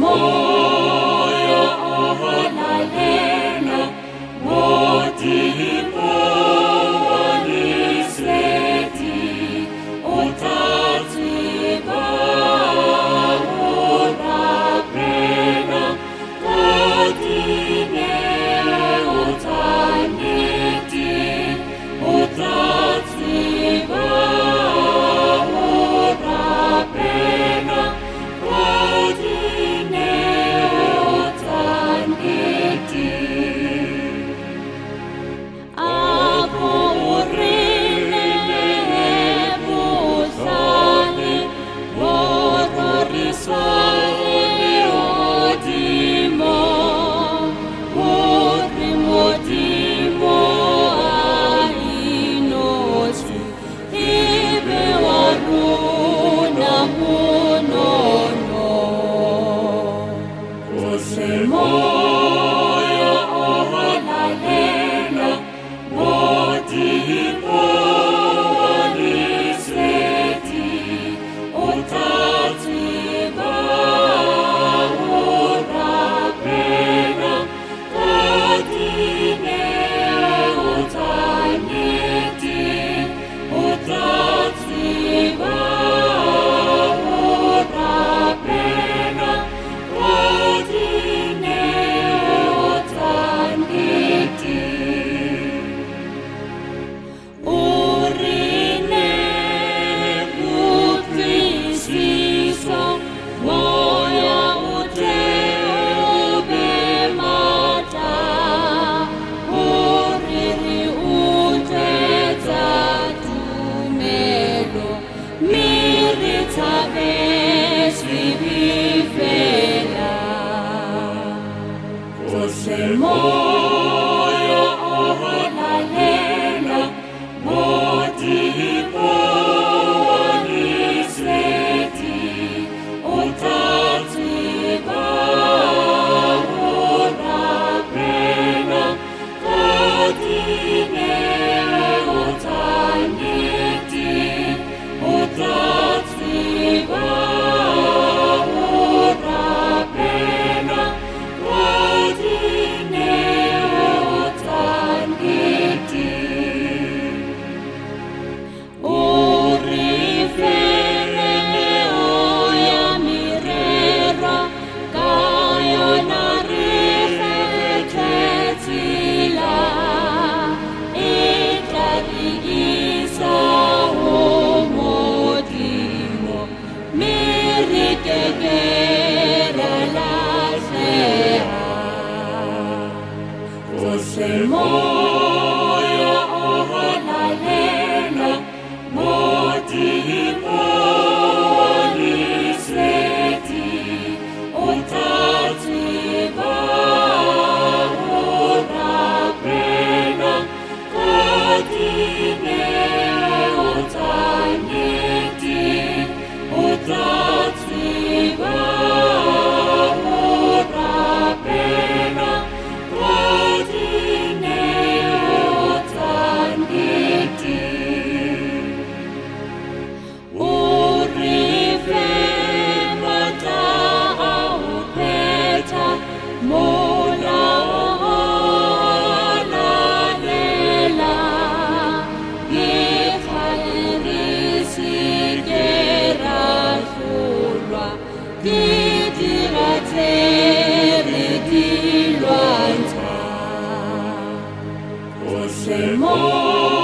Moyo olalela modimo waniseti utatsiba urapena kodine utaneti utatsiba urapena kodine utaneti Moyo olalela modimo waniseti utatsiba urapena kodine utaneti utatsiba urapena kodine urine kutwisisa moya uteube mata uriri uteta tumelo miritabe svivifela moyo olalela modimo waniseti utatsiba urapena kodine utaneti utatsiba urapena kodine utaneti urifene oya mirera kaya narifetetila itarigisa umodimo mirikegera lasea moyo olalela modimo waniseti utatsiba urapena kodine utaneti utatsiba urapena kodine utaneti urifemata aupeta mola olalela gifalirisigera sulwa gitirateri dilwanta moyo